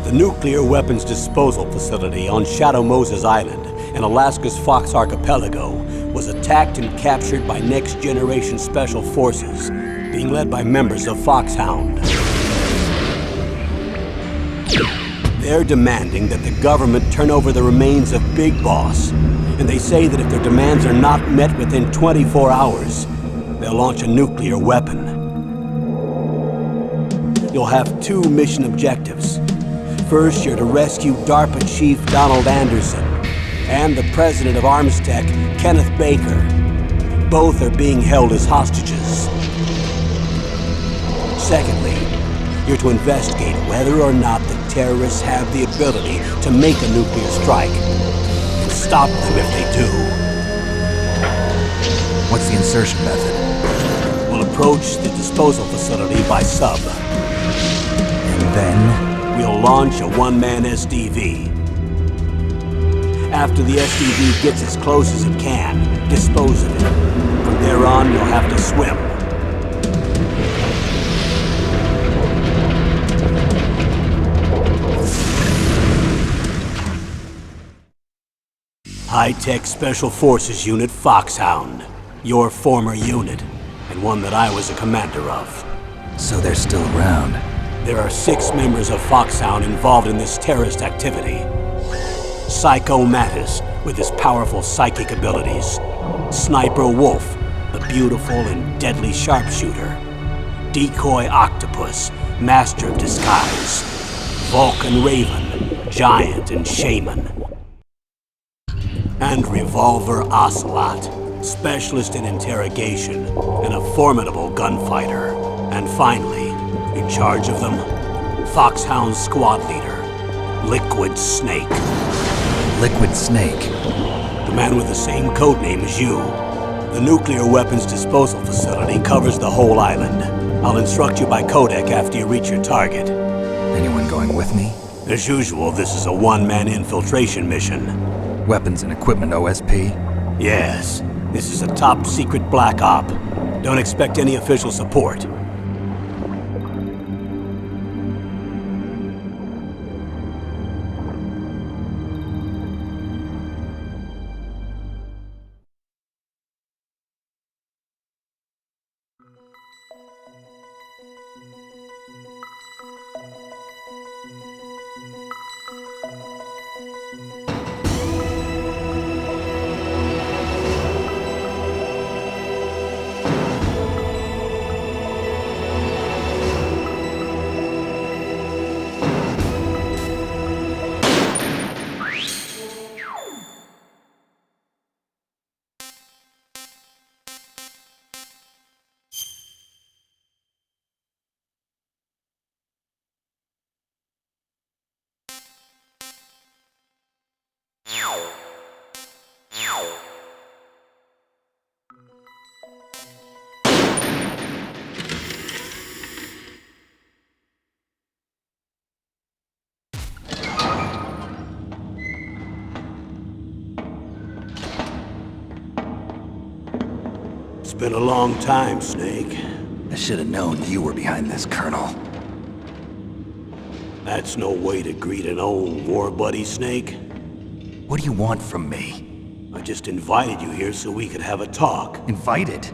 The nuclear weapons disposal facility on Shadow Moses Island in Alaska's Fox Archipelago was attacked and captured by next-generation special forces, being led by members of Foxhound. They're demanding that the government turn over the remains of Big Boss, and they say that if their demands are not met within 24 hours, they'll launch a nuclear weapon. You'll have two mission objectives. First, you're to rescue DARPA Chief Donald Anderson and the President of Armstech, Kenneth Baker. Both are being held as hostages. Secondly, you're to investigate whether or not the terrorists have the ability to make a nuclear strike and stop them if they do. What's the insertion method? We'll approach the disposal facility by sub. And then? We'll launch a one-man SDV. After the SDV gets as close as it can, dispose of it. From there on, you'll have to swim. High-Tech Special Forces Unit Foxhound. Your former unit, and one that I was a commander of. So they're still around. There are 6 members of Foxhound involved in this terrorist activity. Psycho Mattis, with his powerful psychic abilities. Sniper Wolf, the beautiful and deadly sharpshooter. Decoy Octopus, master of disguise. Vulcan Raven, giant and shaman. And Revolver Ocelot, specialist in interrogation and a formidable gunfighter. And finally, in charge of them, Foxhound squad leader, Liquid Snake. Liquid Snake? The man with the same codename as you. The nuclear weapons disposal facility covers the whole island. I'll instruct you by codec after you reach your target. Anyone going with me? As usual, this is a one-man infiltration mission. Weapons and equipment OSP? Yes. This is a top-secret black op. Don't expect any official support. It's been a long time, Snake. I should have known you were behind this, Colonel. That's no way to greet an old war buddy, Snake. What do you want from me? I just invited you here so we could have a talk. Invited?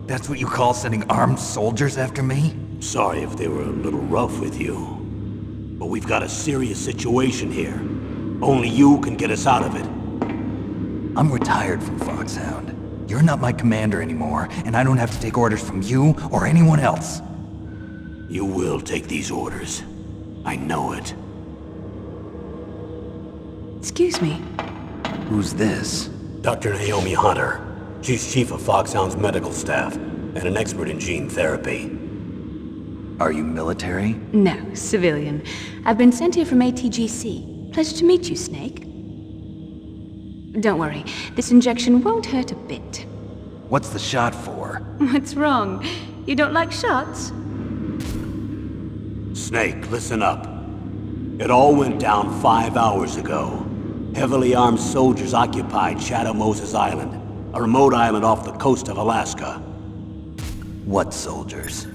That's what you call sending armed soldiers after me? Sorry if they were a little rough with you. But we've got a serious situation here. Only you can get us out of it. I'm retired from Foxhound. You're not my commander anymore, and I don't have to take orders from you or anyone else. You will take these orders. I know it. Excuse me. Who's this? Dr. Naomi Hunter. She's chief of Foxhound's medical staff and an expert in gene therapy. Are you military? No, civilian. I've been sent here from ATGC. Pleasure to meet you, Snake. Don't worry, this injection won't hurt a bit. What's the shot for? What's wrong? You don't like shots? Snake, listen up. It all went down 5 hours ago. Heavily armed soldiers occupied Shadow Moses Island, a remote island off the coast of Alaska. What soldiers?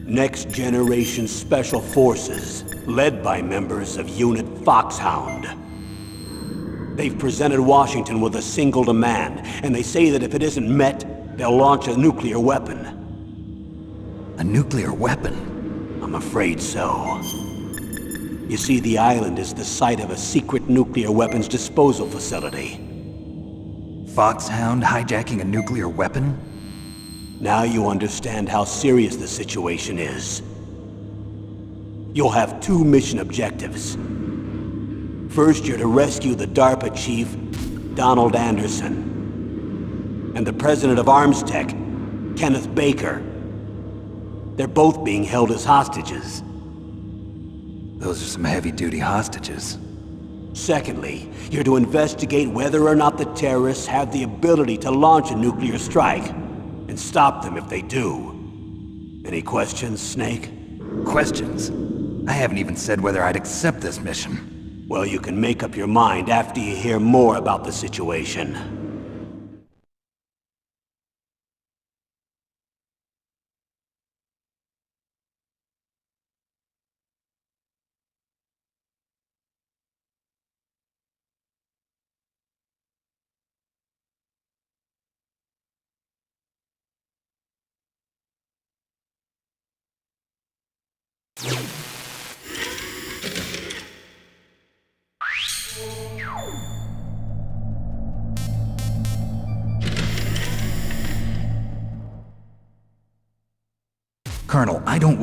Next Generation Special Forces, led by members of Unit Foxhound. They've presented Washington with a single demand, and they say that if it isn't met, they'll launch a nuclear weapon. A nuclear weapon? I'm afraid so. You see, the island is the site of a secret nuclear weapons disposal facility. Foxhound hijacking a nuclear weapon? Now you understand how serious the situation is. You'll have 2 mission objectives. First, you're to rescue the DARPA chief, Donald Anderson, and the president of Armstech, Kenneth Baker. They're both being held as hostages. Those are some heavy-duty hostages. Secondly, you're to investigate whether or not the terrorists have the ability to launch a nuclear strike, and stop them if they do. Any questions, Snake? Questions? I haven't even said whether I'd accept this mission. Well, you can make up your mind after you hear more about the situation. Colonel, I don't...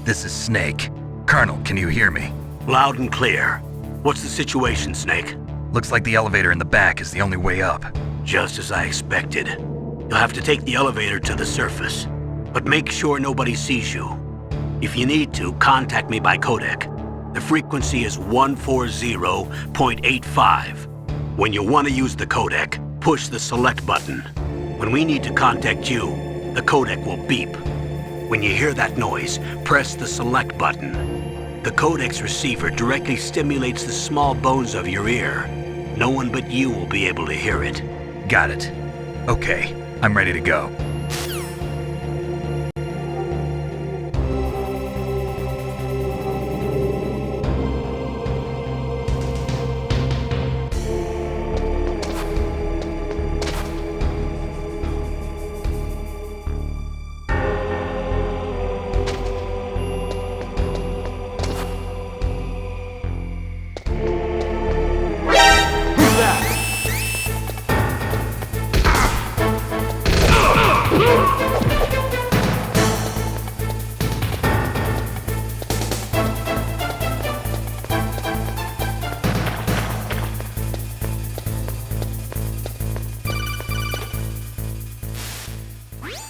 This is Snake. Colonel, can you hear me? Loud and clear. What's the situation, Snake? Looks like the elevator in the back is the only way up. Just as I expected. You'll have to take the elevator to the surface. But make sure nobody sees you. If you need to, contact me by codec. The frequency is 140.85. When you want to use the codec, push the select button. When we need to contact you, the codec will beep. When you hear that noise, press the select button. The codex receiver directly stimulates the small bones of your ear. No one but you will be able to hear it. Got it. Okay, I'm ready to go.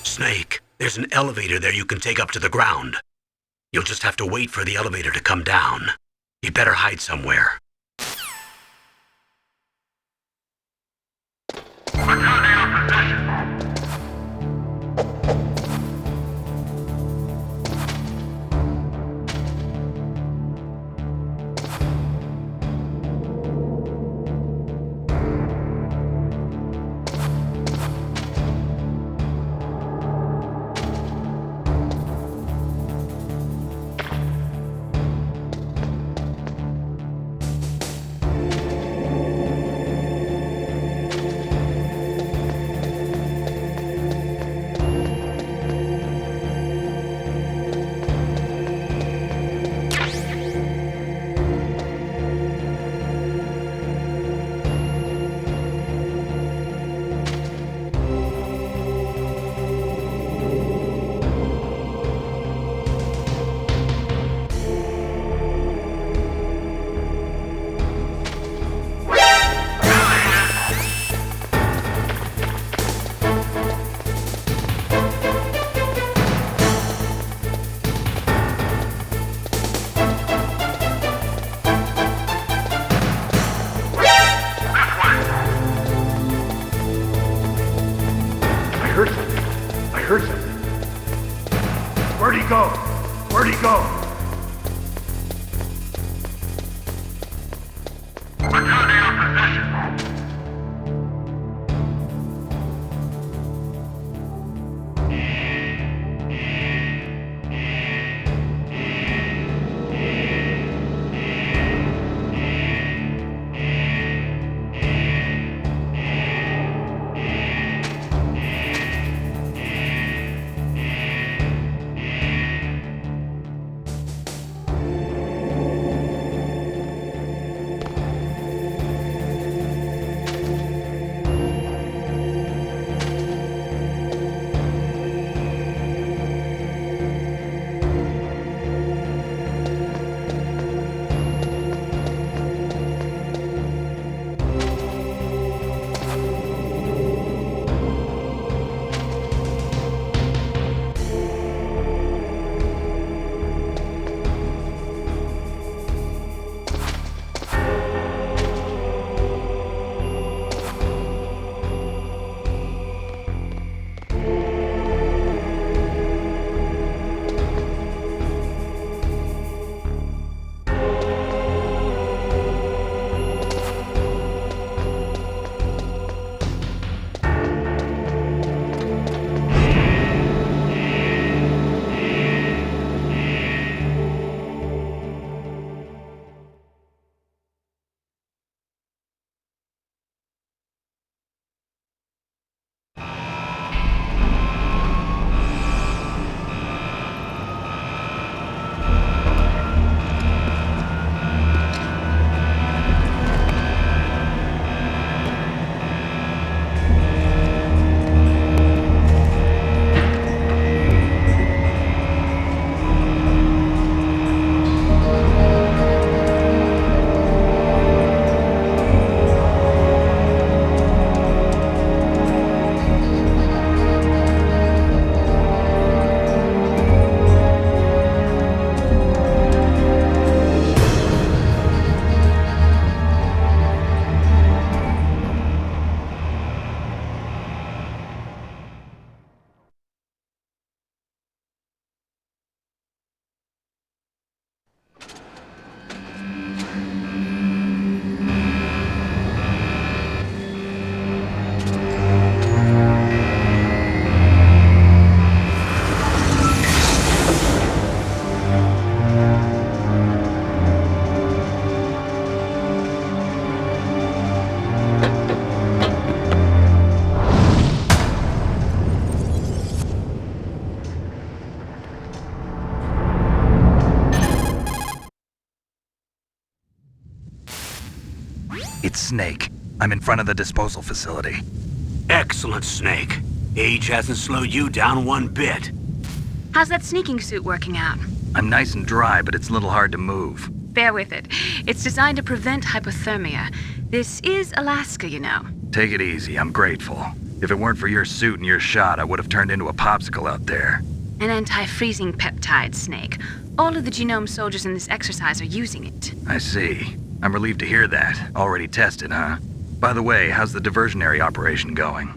Snake, there's an elevator there you can take up to the ground. You'll just have to wait for the elevator to come down. You better hide somewhere. I heard something. Where'd he go? Where'd he go? It's Snake. I'm in front of the disposal facility. Excellent, Snake. Age hasn't slowed you down one bit. How's that sneaking suit working out? I'm nice and dry, but it's a little hard to move. Bear with it. It's designed to prevent hypothermia. This is Alaska, you know. Take it easy, I'm grateful. If it weren't for your suit and your shot, I would have turned into a popsicle out there. An anti-freezing peptide, Snake. All of the genome soldiers in this exercise are using it. I see. I'm relieved to hear that. Already tested, huh? By the way, how's the diversionary operation going?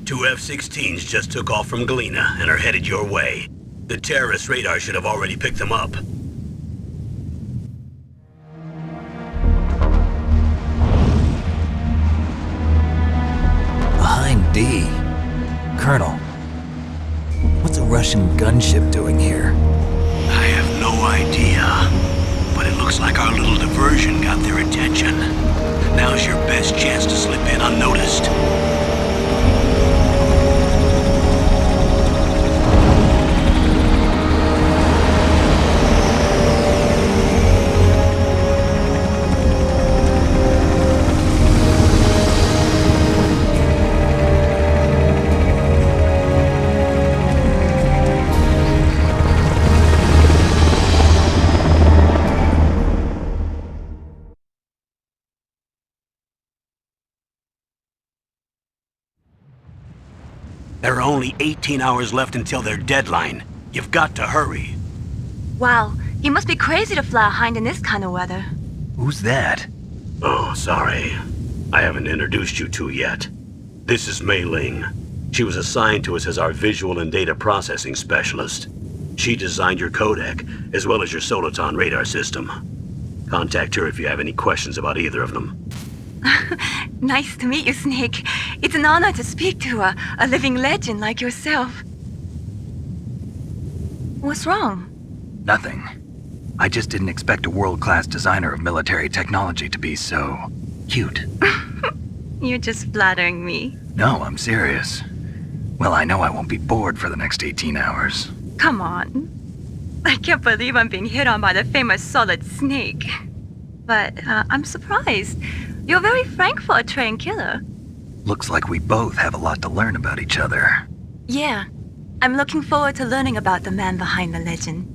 2 F-16s just took off from Galena and are headed your way. The terrorist radar should have already picked them up. Behind D. Colonel, what's a Russian gunship doing here? I have no idea, but it looks like our little diversion got their attention. Now's your best chance to slip in unnoticed. There are only 18 hours left until their deadline. You've got to hurry. Wow, you must be crazy to fly a hind in this kind of weather. Who's that? Oh, sorry. I haven't introduced you two yet. This is Mei Ling. She was assigned to us as our visual and data processing specialist. She designed your codec, as well as your Soliton radar system. Contact her if you have any questions about either of them. Nice to meet you, Snake. It's an honor to speak to a living legend like yourself. What's wrong? Nothing. I just didn't expect a world-class designer of military technology to be so cute. You're just flattering me. No, I'm serious. Well, I know I won't be bored for the next 18 hours. Come on. I can't believe I'm being hit on by the famous Solid Snake. But I'm surprised. You're very frank for a trained killer. Looks like we both have a lot to learn about each other. Yeah, I'm looking forward to learning about the man behind the legend.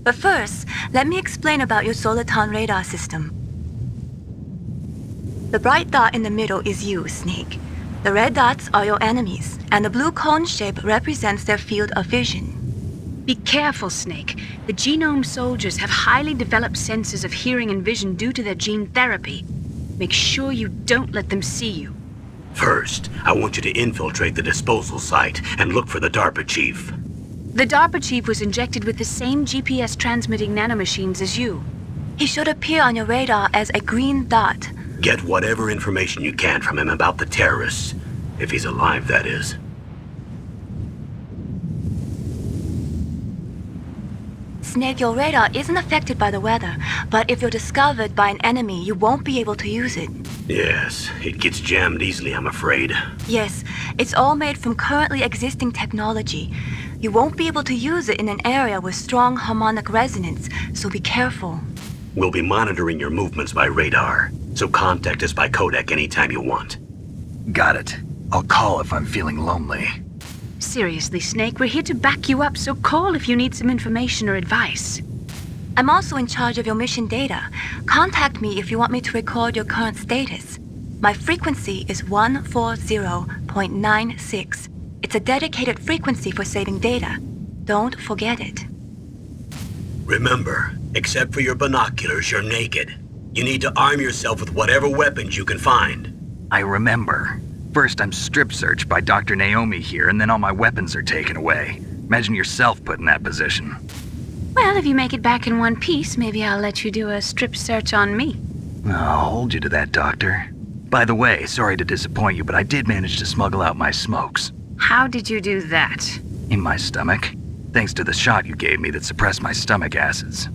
But first, let me explain about your Soliton radar system. The bright dot in the middle is you, Snake. The red dots are your enemies, and the blue cone shape represents their field of vision. Be careful, Snake. The genome soldiers have highly developed senses of hearing and vision due to their gene therapy. Make sure you don't let them see you. First, I want you to infiltrate the disposal site and look for the DARPA chief. The DARPA chief was injected with the same GPS transmitting nanomachines as you. He should appear on your radar as a green dot. Get whatever information you can from him about the terrorists. If he's alive, that is. Snake, your radar isn't affected by the weather, but if you're discovered by an enemy, you won't be able to use it. Yes, it gets jammed easily, I'm afraid. Yes, it's all made from currently existing technology. You won't be able to use it in an area with strong harmonic resonance, so be careful. We'll be monitoring your movements by radar, so contact us by codec anytime you want. Got it. I'll call if I'm feeling lonely. Seriously, Snake, we're here to back you up, so call if you need some information or advice. I'm also in charge of your mission data. Contact me if you want me to record your current status. My frequency is 140.96. It's a dedicated frequency for saving data. Don't forget it. Remember, except for your binoculars, you're naked. You need to arm yourself with whatever weapons you can find. I remember. First, I'm strip searched by Dr. Naomi here, and then all my weapons are taken away. Imagine yourself put in that position. Well, if you make it back in one piece, maybe I'll let you do a strip search on me. I'll hold you to that, Doctor. By the way, sorry to disappoint you, but I did manage to smuggle out my smokes. How did you do that? In my stomach. Thanks to the shot you gave me that suppressed my stomach acids.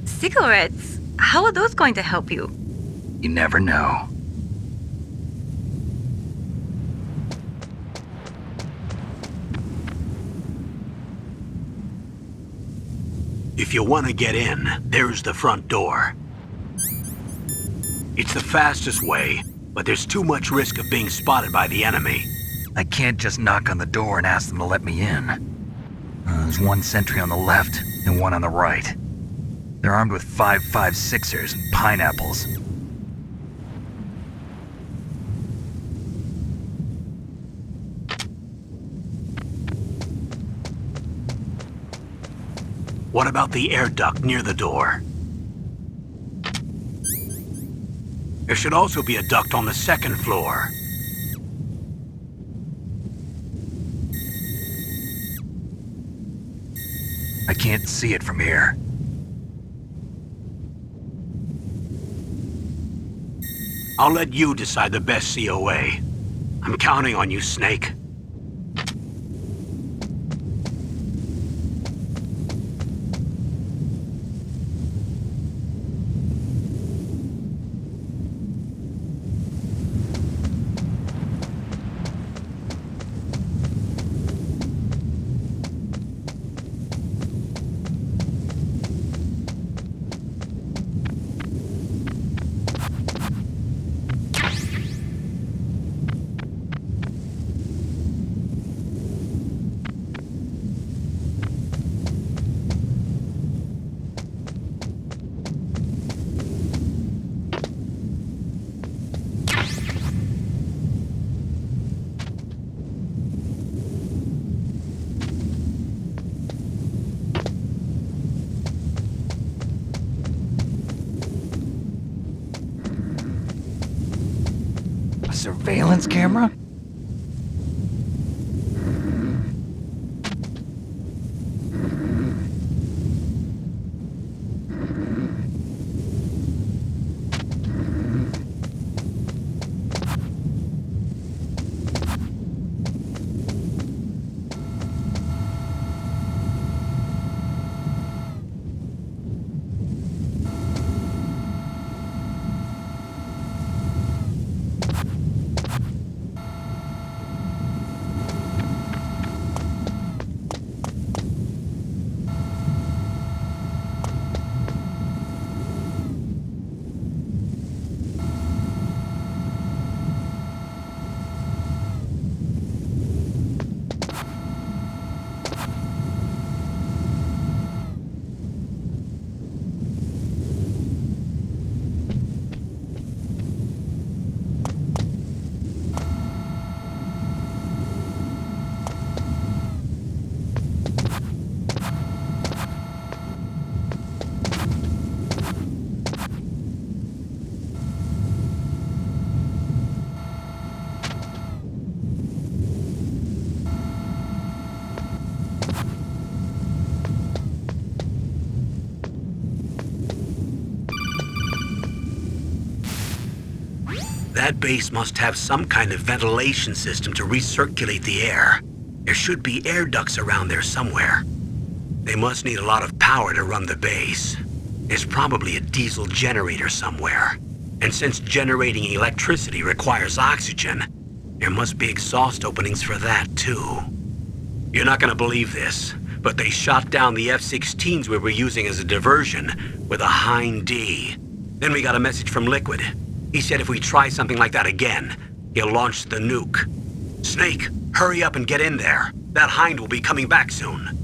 Cigarettes? How are those going to help you? You never know. If you want to get in, there's the front door. It's the fastest way, but there's too much risk of being spotted by the enemy. I can't just knock on the door and ask them to let me in. There's one sentry on the left and one on the right. They're armed with 5.56ers and pineapples. What about the air duct near the door? There should also be a duct on the second floor. I can't see it from here. I'll let you decide the best COA. I'm counting on you, Snake. Surveillance camera? That base must have some kind of ventilation system to recirculate the air. There should be air ducts around there somewhere. They must need a lot of power to run the base. There's probably a diesel generator somewhere. And since generating electricity requires oxygen, there must be exhaust openings for that too. You're not gonna believe this, but they shot down the F-16s we were using as a diversion with a Hind D. Then we got a message from Liquid. He said if we try something like that again, he'll launch the nuke. Snake, hurry up and get in there. That Hind will be coming back soon.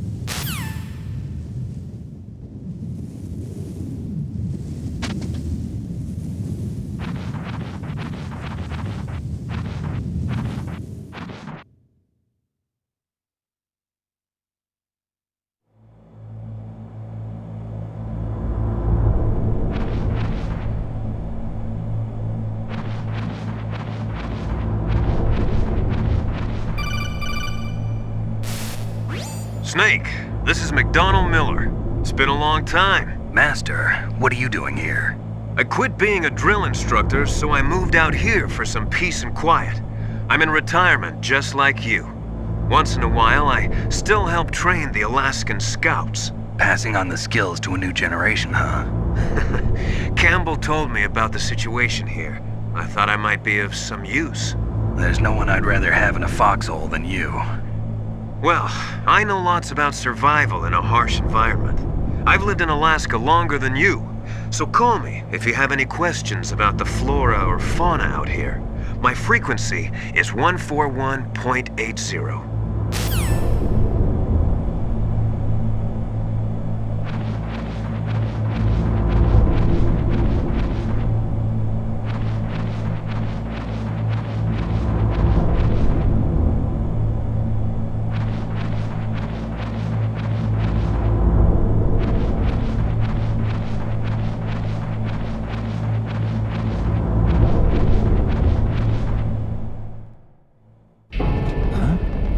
Snake, this is McDonald Miller. It's been a long time. Master, what are you doing here? I quit being a drill instructor, so I moved out here for some peace and quiet. I'm in retirement, just like you. Once in a while, I still help train the Alaskan Scouts. Passing on the skills to a new generation, huh? Campbell told me about the situation here. I thought I might be of some use. There's no one I'd rather have in a foxhole than you. Well, I know lots about survival in a harsh environment. I've lived in Alaska longer than you, So call me if you have any questions about the flora or fauna out here. My frequency is 141.80.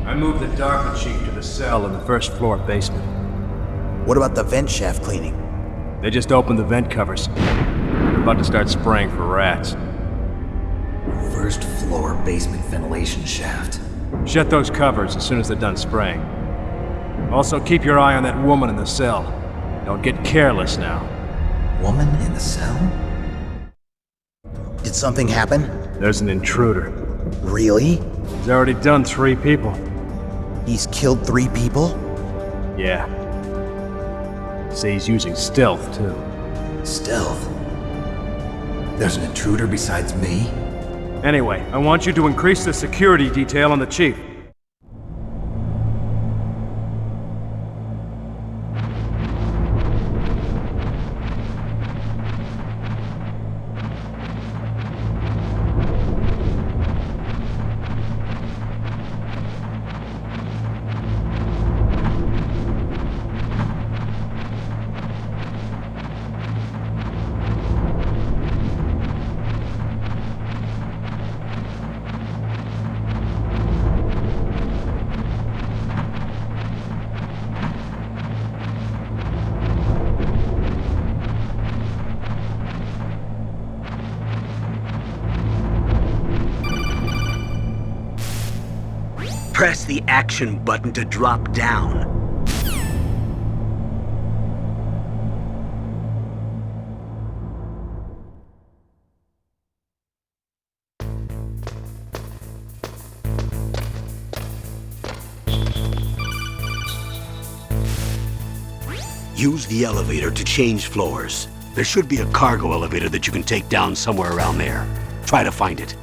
I moved the Darker Chief to the cell in the first floor basement. What about the vent shaft cleaning? They just opened the vent covers. They're about to start spraying for rats. First floor basement ventilation shaft. Shut those covers as soon as they're done spraying. Also, keep your eye on that woman in the cell. Don't get careless now. Woman in the cell? Did something happen? There's an intruder. Really? He's already done 3 people. He's killed 3 people? Yeah. Say he's using stealth, too. Stealth? There's an intruder besides me? Anyway, I want you to increase the security detail on the chief. Press the action button to drop down. Use the elevator to change floors. There should be a cargo elevator that you can take down somewhere around there. Try to find it.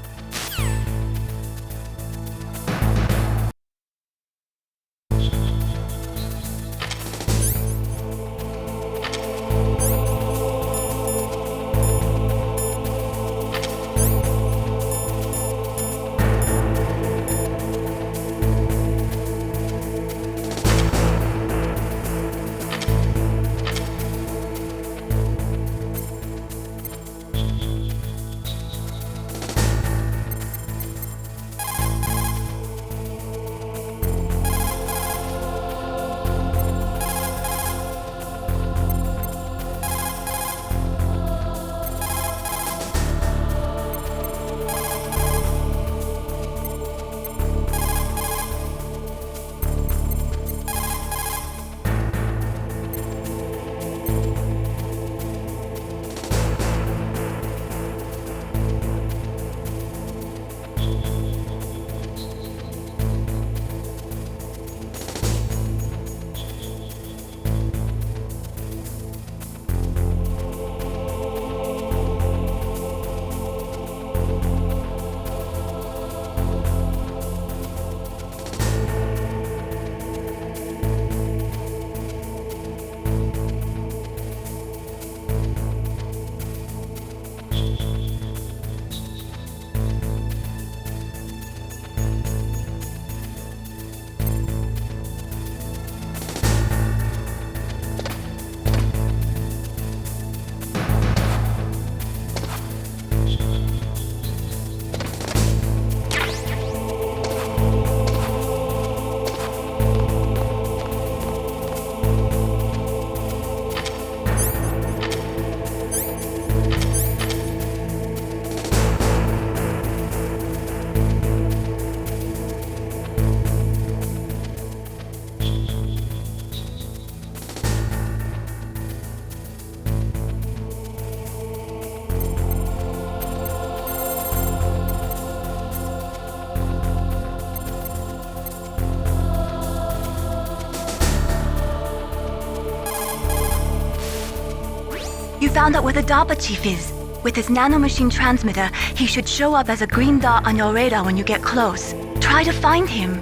found out where the DARPA chief is. With his nanomachine transmitter, he should show up as a green dot on your radar when you get close. Try to find him.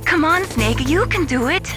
Come on, Snake, you can do it.